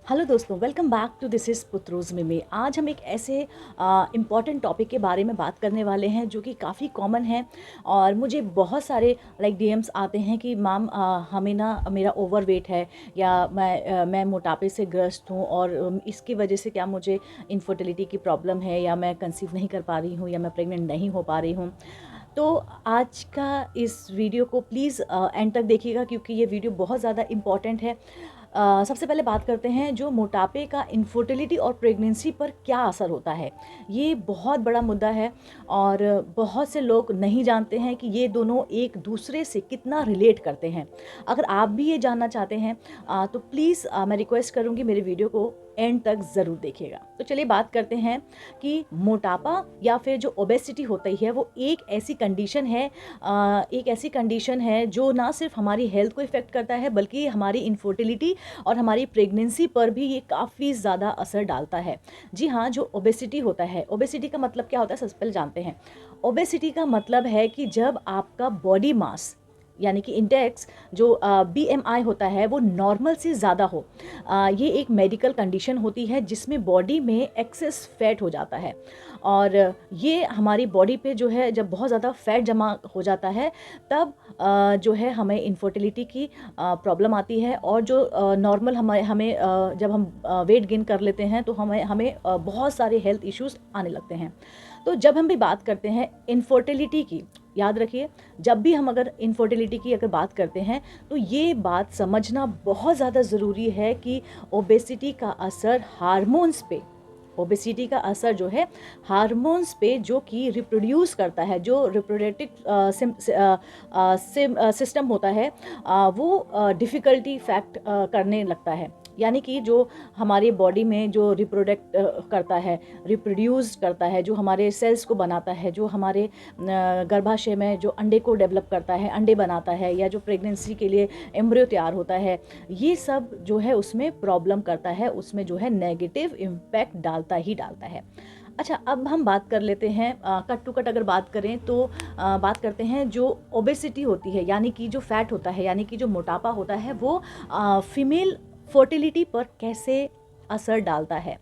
Hello दोस्तों, welcome back to this is पुत्रोज़ मिमी। आज हम एक ऐसे इम्पॉर्टेंट टॉपिक के बारे में बात करने वाले हैं जो कि काफ़ी कॉमन है। और मुझे बहुत सारे डीएम्स आते हैं कि मैम हमें ना मेरा ओवरवेट है या मैं मोटापे से ग्रस्त हूँ और इसकी वजह से क्या मुझे इनफर्टिलिटी की प्रॉब्लम है या मैं कंसीव नहीं कर पा रही हूँ या मैं प्रेग्नेंट नहीं हो पा रही हूँ। तो आज का इस वीडियो को प्लीज़ एंड तक देखिएगा क्योंकि ये वीडियो बहुत ज़्यादा इम्पॉर्टेंट है। सबसे पहले बात करते हैं जो मोटापे का इनफर्टिलिटी और प्रेगनेंसी पर क्या असर होता है। ये बहुत बड़ा मुद्दा है और बहुत से लोग नहीं जानते हैं कि ये दोनों एक दूसरे से कितना रिलेट करते हैं। अगर आप भी ये जानना चाहते हैं तो प्लीज़ मैं रिक्वेस्ट करूँगी मेरे वीडियो को एंड तक ज़रूर देखिएगा। तो चलिए बात करते हैं कि मोटापा या फिर जो ओबेसिटी होती है वो एक ऐसी कंडीशन है जो ना सिर्फ हमारी हेल्थ को इफ़ेक्ट करता है बल्कि हमारी इनफर्टिलिटी और हमारी प्रेगनेंसी पर भी ये काफ़ी ज़्यादा असर डालता है। जी हाँ, जो ओबेसिटी होता है, ओबेसिटी का मतलब क्या होता है सबसे पहले जानते हैं। ओबेसिटी का मतलब है कि जब आपका बॉडी मास यानी कि इंडेक्स जो बीएमआई होता है वो नॉर्मल से ज़्यादा हो। ये एक मेडिकल कंडीशन होती है जिसमें बॉडी में एक्सेस फैट हो जाता है और ये हमारी बॉडी पे जो है जब बहुत ज़्यादा फैट जमा हो जाता है तब जो है हमें इनफर्टिलिटी की प्रॉब्लम आती है। और जो नॉर्मल जब हम वेट गेन कर लेते हैं तो हमें हमें बहुत सारे हेल्थ इश्यूज़ आने लगते हैं। तो जब हम भी बात करते हैं इनफर्टिलिटी की, याद रखिए, जब भी हम अगर इनफर्टिलिटी की अगर बात करते हैं तो ये बात समझना बहुत ज़्यादा ज़रूरी है कि ओबेसिटी का असर हार्मोन्स पे, ओबेसिटी का असर जो है हार्मोन्स पे जो कि रिप्रोड्यूस करता है, जो रिप्रोडक्टिव सिस्टम होता है वो डिफ़िकल्टी फैक्ट करने लगता है। यानी कि जो हमारी बॉडी में जो रिप्रोडक्ट करता है, रिप्रोड्यूस करता है, जो हमारे सेल्स को बनाता है, जो हमारे गर्भाशय में जो अंडे को डेवलप करता है, अंडे बनाता है, या जो प्रेगनेंसी के लिए एम्ब्रियो तैयार होता है, ये सब जो है उसमें प्रॉब्लम करता है, उसमें जो है नेगेटिव इम्पैक्ट डालता ही डालता है। अच्छा, अब हम बात कर लेते हैं कट टू कट अगर बात करें तो बात करते हैं जो ओबेसिटी होती है यानी कि जो फैट होता है यानी कि जो मोटापा होता है वो फीमेल फर्टिलिटी पर कैसे असर डालता है।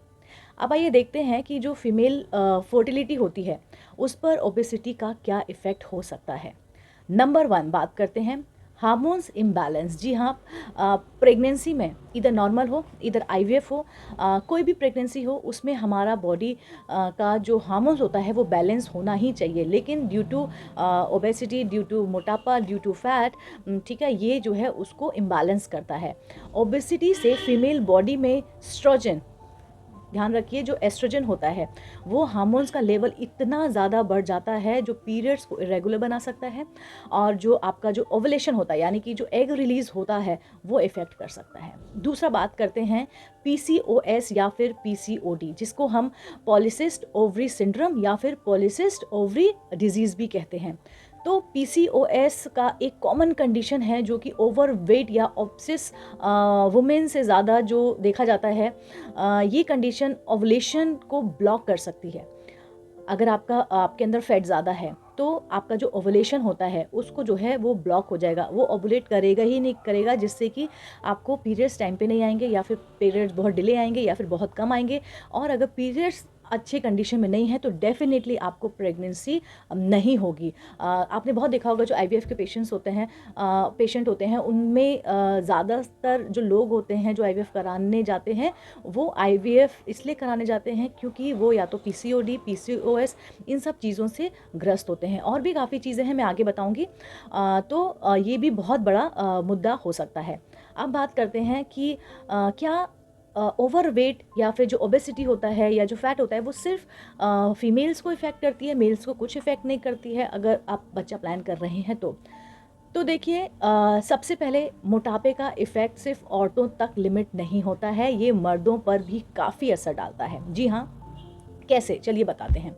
अब आइए देखते हैं कि जो फीमेल फर्टिलिटी होती है उस पर ओबेसिटी का क्या इफ़ेक्ट हो सकता है। नंबर वन बात करते हैं हार्मोन्स इम्बैलेंस। जी हाँ, प्रेगनेंसी में इधर नॉर्मल हो इधर आईवीएफ हो, कोई भी प्रेगनेंसी हो उसमें हमारा बॉडी का जो हार्मोन्स होता है वो बैलेंस होना ही चाहिए। लेकिन due to obesity, due to मोटापा, ड्यू टू फैट, ठीक है, ये जो है उसको इम्बैलेंस करता है। ओबेसिटी से फीमेल बॉडी में स्ट्रोजन, ध्यान रखिए, जो एस्ट्रोजन होता है वो हार्मोन्स का लेवल इतना ज़्यादा बढ़ जाता है जो पीरियड्स को इरेगुलर बना सकता है और जो आपका जो ओवुलेशन होता है यानी कि जो एग रिलीज होता है वो इफ़ेक्ट कर सकता है। दूसरा बात करते हैं पीसीओएस या फिर पीसीओडी, जिसको हम पॉलीसिस्ट ओवरी सिंड्रोम या फिर पॉलीसिस्ट ओवरी डिजीज़ भी कहते हैं। तो पीसीओएस का एक कॉमन कंडीशन है जो कि ओवर वेट या ऑब्सेस वुमेन से ज़्यादा जो देखा जाता है। ये कंडीशन ओवुलेशन को ब्लॉक कर सकती है। अगर आपके अंदर फैट ज़्यादा है तो आपका जो ओवुलेशन होता है उसको जो है वो ब्लॉक हो जाएगा, वो ओवुलेट करेगा ही नहीं करेगा, जिससे कि आपको पीरियड्स टाइम पे नहीं आएंगे या फिर पीरियड्स बहुत डिले आएंगे या फिर बहुत कम आएंगे। और अगर पीरियड्स अच्छे कंडीशन में नहीं है तो डेफिनेटली आपको प्रेगनेंसी नहीं होगी। आपने बहुत देखा होगा जो आईवीएफ के पेशेंट होते हैं उनमें ज़्यादातर जो लोग होते हैं जो आईवीएफ कराने जाते हैं वो आईवीएफ इसलिए कराने जाते हैं क्योंकि वो या तो पीसीओडी, पीसीओएस, इन सब चीज़ों से ग्रस्त होते हैं। और भी काफ़ी चीज़ें हैं, मैं आगे बताऊंगी। तो ये भी बहुत बड़ा मुद्दा हो सकता है। अब बात करते हैं कि क्या ओवरवेट या फिर जो ओबेसिटी होता है या जो फैट होता है वो सिर्फ फीमेल्स को इफ़ेक्ट करती है, मेल्स को कुछ इफ़ेक्ट नहीं करती है अगर आप बच्चा प्लान कर रहे हैं तो देखिए, सबसे पहले मोटापे का इफ़ेक्ट सिर्फ औरतों तक लिमिट नहीं होता है, ये मर्दों पर भी काफ़ी असर डालता है। जी हाँ, कैसे, चलिए बताते हैं।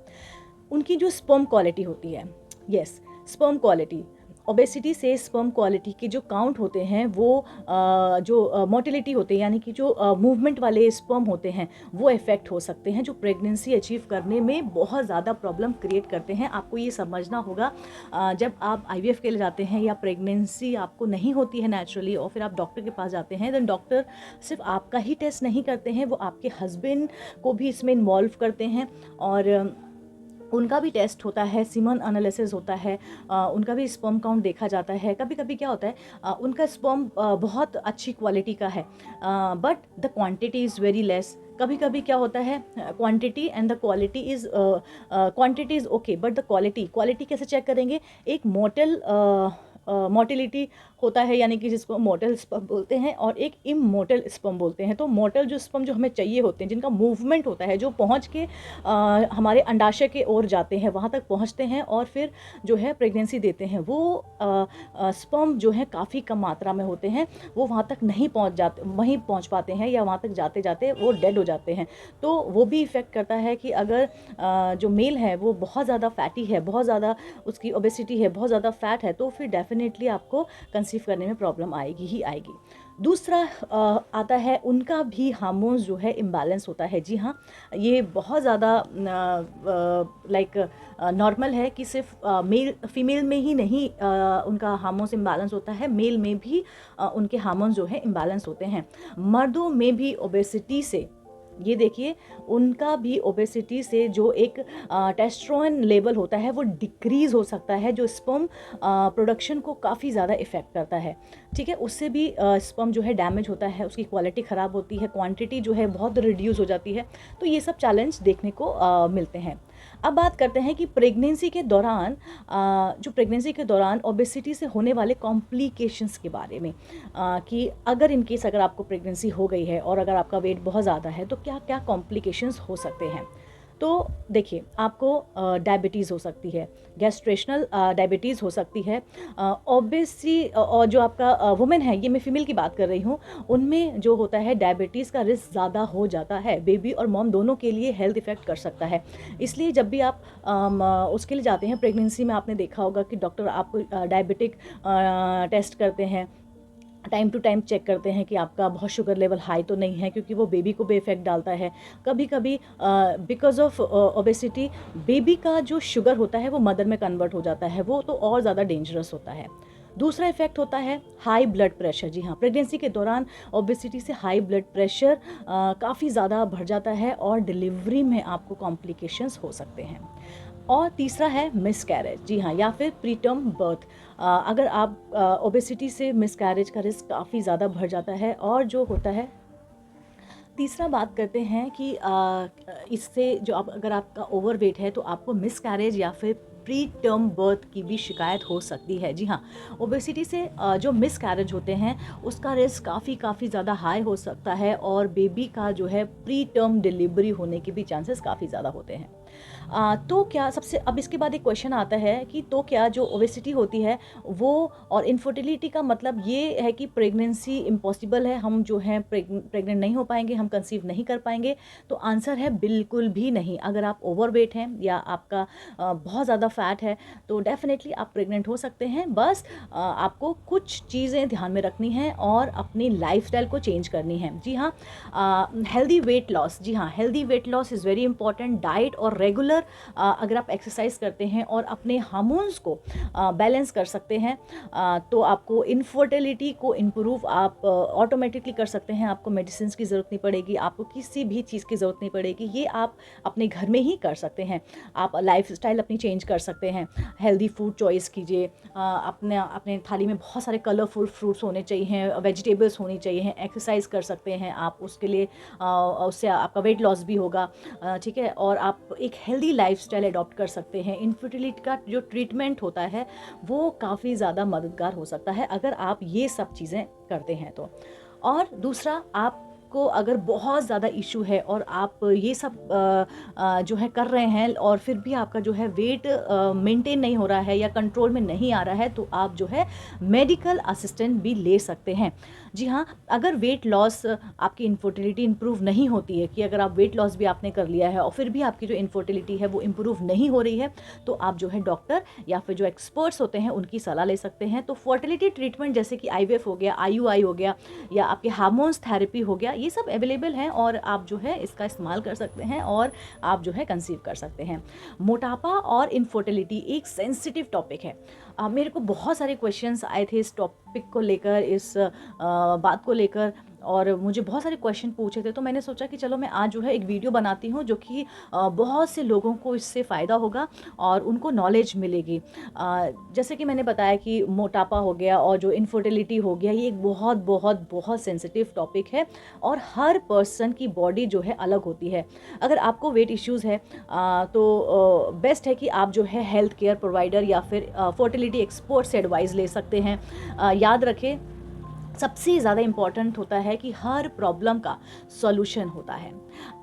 उनकी जो स्पर्म क्वालिटी होती है, यस, स्पर्म क्वालिटी, ओबेसिटी से स्पर्म क्वालिटी के जो काउंट होते हैं वो जो मोटिलिटी होते हैं यानी कि जो मूवमेंट वाले स्पर्म होते हैं वो इफ़ेक्ट हो सकते हैं, जो प्रेगनेंसी अचीव करने में बहुत ज़्यादा प्रॉब्लम क्रिएट करते हैं। आपको ये समझना होगा जब आप आईवीएफ के लिए जाते हैं या प्रेगनेंसी आपको नहीं होती है नेचुरली और फिर आप डॉक्टर के पास जाते हैं, देन डॉक्टर सिर्फ आपका ही टेस्ट नहीं करते हैं, वो आपके हस्बैंड को भी इसमें इन्वॉल्व करते हैं और उनका भी टेस्ट होता है, सीमन एनालिसिस होता है, उनका भी स्पर्म काउंट देखा जाता है। कभी कभी क्या होता है उनका स्पर्म बहुत अच्छी क्वालिटी का है but the quantity is very less. कभी कभी क्या होता है quantity and the quantity is okay but the quality कैसे चेक करेंगे? एक मोटिलिटी होता है यानी कि जिसको मोटल स्पर्म बोलते हैं और एक इमोटल स्पर्म बोलते हैं। तो मोटल जो स्पर्म जो हमें चाहिए होते हैं, जिनका मूवमेंट होता है, जो पहुंच के हमारे अंडाशय के ओर जाते हैं, वहां तक पहुंचते हैं और फिर जो है प्रेगनेंसी देते हैं, वो स्पर्म जो है काफ़ी कम मात्रा में होते हैं, वो वहां तक नहीं वहीं पहुंच पाते हैं या वहां तक जाते जाते वो डेड हो जाते हैं। तो वो भी इफ़ेक्ट करता है कि अगर जो मेल है वो बहुत ज़्यादा फैटी है, बहुत ज़्यादा उसकी ओबेसिटी है, बहुत ज़्यादा फैट है, तो फिर डेफिनेटली आपको कंसीव करने में प्रॉब्लम आएगी ही आएगी। दूसरा आता है उनका भी हार्मोन्स जो है इम्बैलेंस होता है। जी हाँ, ये बहुत ज़्यादा लाइक नॉर्मल है कि सिर्फ मेल फीमेल में ही नहीं उनका हार्मोन्स इम्बैलेंस होता है, मेल में भी उनके हार्मोन्स जो है इम्बैलेंस होते हैं। मर्दों में भी ओबेसिटी से, ये देखिए, उनका भी ओबेसिटी से जो एक टेस्टोस्टेरोन लेवल होता है वो डिक्रीज़ हो सकता है, जो स्पर्म प्रोडक्शन को काफ़ी ज़्यादा इफ़ेक्ट करता है। ठीक है, उससे भी स्पर्म जो है डैमेज होता है, उसकी क्वालिटी ख़राब होती है, क्वांटिटी जो है बहुत रिड्यूस हो जाती है। तो ये सब चैलेंज देखने को मिलते हैं। अब बात करते हैं कि प्रेगनेंसी के दौरान ओबेसिटी से होने वाले कॉम्प्लिकेशंस के बारे में, कि अगर इन केस अगर आपको प्रेगनेंसी हो गई है और अगर आपका वेट बहुत ज़्यादा है तो क्या क्या कॉम्प्लिकेशंस हो सकते हैं। तो देखिए, आपको डायबिटीज़ हो सकती है, गैस्ट्रेशनल डायबिटीज़ हो सकती है, ओबेसी और जो आपका वुमेन है, ये मैं फ़ीमेल की बात कर रही हूँ, उनमें जो होता है डायबिटीज़ का रिस्क ज़्यादा हो जाता है। बेबी और मॉम दोनों के लिए हेल्थ इफ़ेक्ट कर सकता है। इसलिए जब भी आप उसके लिए जाते हैं प्रेगनेंसी में, आपने देखा होगा कि डॉक्टर आपको डायबिटिक टेस्ट करते हैं, टाइम टू टाइम चेक करते हैं कि आपका बहुत शुगर लेवल हाई तो नहीं है, क्योंकि वो बेबी को भी इफेक्ट डालता है। कभी कभी बिकॉज ऑफ ओबेसिटी बेबी का जो शुगर होता है वो मदर में कन्वर्ट हो जाता है, वो तो और ज़्यादा डेंजरस होता है। दूसरा इफेक्ट होता है हाई ब्लड प्रेशर। जी हाँ, प्रेगनेंसी के दौरान ओबेसिटी से हाई ब्लड प्रेशर काफ़ी ज़्यादा बढ़ जाता है और डिलीवरी में आपको कॉम्प्लिकेशंस हो सकते हैं। और तीसरा है मिसकैरेज। जी हाँ, या फिर प्रीटर्म बर्थ। अगर आप ओबेसिटी से मिसकैरेज का रिस्क काफ़ी ज़्यादा बढ़ जाता है। और जो होता है, तीसरा बात करते हैं कि इससे जो अगर आपका ओवरवेट है तो आपको मिसकैरेज या फिर प्री टर्म बर्थ की भी शिकायत हो सकती है। जी हाँ, ओबेसिटी से जो मिसकैरेज होते हैं उसका रिस्क काफ़ी ज़्यादा हाई हो सकता है और बेबी का जो है प्री टर्म डिलीवरी होने के भी चांसेस काफ़ी ज़्यादा होते हैं। तो क्या सबसे अब इसके बाद एक क्वेश्चन आता है कि तो क्या जो ओबेसिटी होती है वो और इनफर्टिलिटी का मतलब ये है कि प्रेगनेंसी इम्पॉसिबल है, हम जो है प्रेग्नेंट नहीं हो पाएंगे, हम कंसीव नहीं कर पाएंगे? तो आंसर है बिल्कुल भी नहीं। अगर आप ओवरवेट हैं या आपका बहुत ज़्यादा फैट है तो डेफिनेटली आप प्रेग्नेंट हो सकते हैं। बस आपको कुछ चीज़ें ध्यान में रखनी हैं और अपनी लाइफस्टाइल को चेंज करनी है। जी हाँ, हेल्दी वेट लॉस। जी हाँ, healthy weight loss is very important. Diet और रेगुलर अगर आप एक्सरसाइज करते हैं और अपने हार्मोन्स को बैलेंस कर सकते हैं तो आपको इनफर्टिलिटी को इम्प्रूव आप ऑटोमेटिकली कर सकते हैं। आपको मेडिसिन की ज़रूरत नहीं पड़ेगी, आपको किसी भी चीज़ की ज़रूरत नहीं पड़ेगी, ये आप अपने घर में ही कर सकते हैं। आप लाइफस्टाइल अपनी चेंज कर सकते हैं, हेल्दी फूड चॉइस कीजिए, अपने थाली में बहुत सारे कलरफुल फ्रूट्स होने चाहिए, वेजिटेबल्स होनी चाहिए, एक्सरसाइज कर सकते हैं आप, उसके लिए उससे आपका वेट लॉस भी होगा। ठीक है, और आप एक हेल्दी लाइफस्टाइल अडॉप्ट कर सकते हैं। इनफर्टिलिटी का जो ट्रीटमेंट होता है वो काफ़ी ज़्यादा मददगार हो सकता है अगर आप ये सब चीज़ें करते हैं तो। और दूसरा, आपको आपको अगर बहुत ज़्यादा इशू है और आप ये सब जो है कर रहे हैं और फिर भी आपका जो है वेट मेंटेन नहीं हो रहा है या कंट्रोल में नहीं आ रहा है, तो आप जो है मेडिकल असिस्टेंट भी ले सकते हैं। जी हाँ, अगर वेट लॉस आपकी इनफर्टिलिटी इंप्रूव नहीं होती है, कि अगर आप वेट लॉस भी आपने कर लिया है और फिर भी आपकी जो इनफर्टिलिटी है वो इंप्रूव नहीं हो रही है, तो आप जो है डॉक्टर या फिर जो एक्सपर्ट्स होते हैं उनकी सलाह ले सकते हैं। तो फर्टिलिटी ट्रीटमेंट जैसे कि आईवीएफ हो गया, आईयूआई हो गया, या आपके हार्मोन्स थेरेपी हो गया, ये सब अवेलेबल हैं और आप जो है इसका इस्तेमाल कर सकते हैं और आप जो है कंसीव कर सकते हैं। मोटापा और इनफर्टिलिटी एक सेंसिटिव टॉपिक है। मेरे को बहुत सारे क्वेश्चंस आए थे इस टॉपिक को लेकर, इस बात को लेकर, और मुझे बहुत सारे क्वेश्चन पूछे थे। तो मैंने सोचा कि चलो मैं आज जो है एक वीडियो बनाती हूँ जो कि बहुत से लोगों को इससे फ़ायदा होगा और उनको नॉलेज मिलेगी। जैसे कि मैंने बताया कि मोटापा हो गया और जो इनफर्टिलिटी हो गया, ये एक बहुत बहुत बहुत सेंसिटिव टॉपिक है और हर पर्सन की बॉडी जो है अलग होती है। अगर आपको वेट इश्यूज़ है तो बेस्ट है कि आप जो है हेल्थ केयर प्रोवाइडर या फिर फर्टिलिटी एक्सपर्ट से एडवाइस ले सकते हैं। याद रखें, सबसे ज़्यादा इम्पॉर्टेंट होता है कि हर प्रॉब्लम का सॉल्यूशन होता है।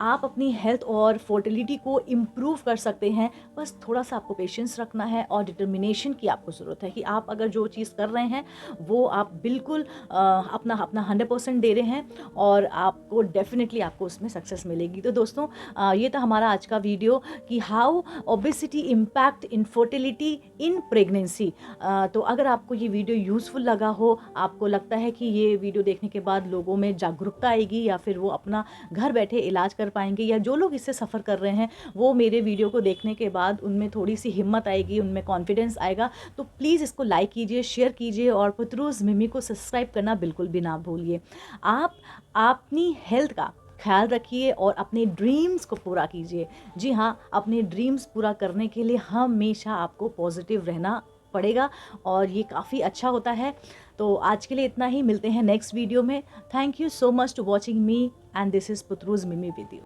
आप अपनी हेल्थ और फर्टिलिटी को इम्प्रूव कर सकते हैं, बस थोड़ा सा आपको पेशेंस रखना है और डिटर्मिनेशन की आपको ज़रूरत है कि आप अगर जो चीज़ कर रहे हैं वो आप बिल्कुल अपना अपना 100% दे रहे हैं और आपको डेफिनेटली आपको उसमें सक्सेस मिलेगी। तो दोस्तों, ये था हमारा आज का वीडियो कि how obesity impact infertility in pregnancy. तो अगर आपको ये वीडियो यूज़फुल लगा हो, आपको लगता है कि ये वीडियो देखने के बाद लोगों में जागरूकता आएगी या फिर वो अपना घर बैठे इलाज कर पाएंगे, या जो लोग इससे सफ़र कर रहे हैं वो मेरे वीडियो को देखने के बाद उनमें थोड़ी सी हिम्मत आएगी, उनमें कॉन्फिडेंस आएगा, तो प्लीज़ इसको लाइक कीजिए, शेयर कीजिए और पतरूज़ मिमी को सब्सक्राइब करना बिल्कुल भी ना भूलिए। आप अपनी हेल्थ का ख्याल रखिए और अपने ड्रीम्स को पूरा कीजिए। जी हाँ, अपने ड्रीम्स पूरा करने के लिए हमेशा आपको पॉजिटिव रहना पड़ेगा और ये काफ़ी अच्छा होता है। तो आज के लिए इतना ही, मिलते हैं नेक्स्ट वीडियो में। Thank you so much to watching me and this is पतरूज़ मिमी विद यू।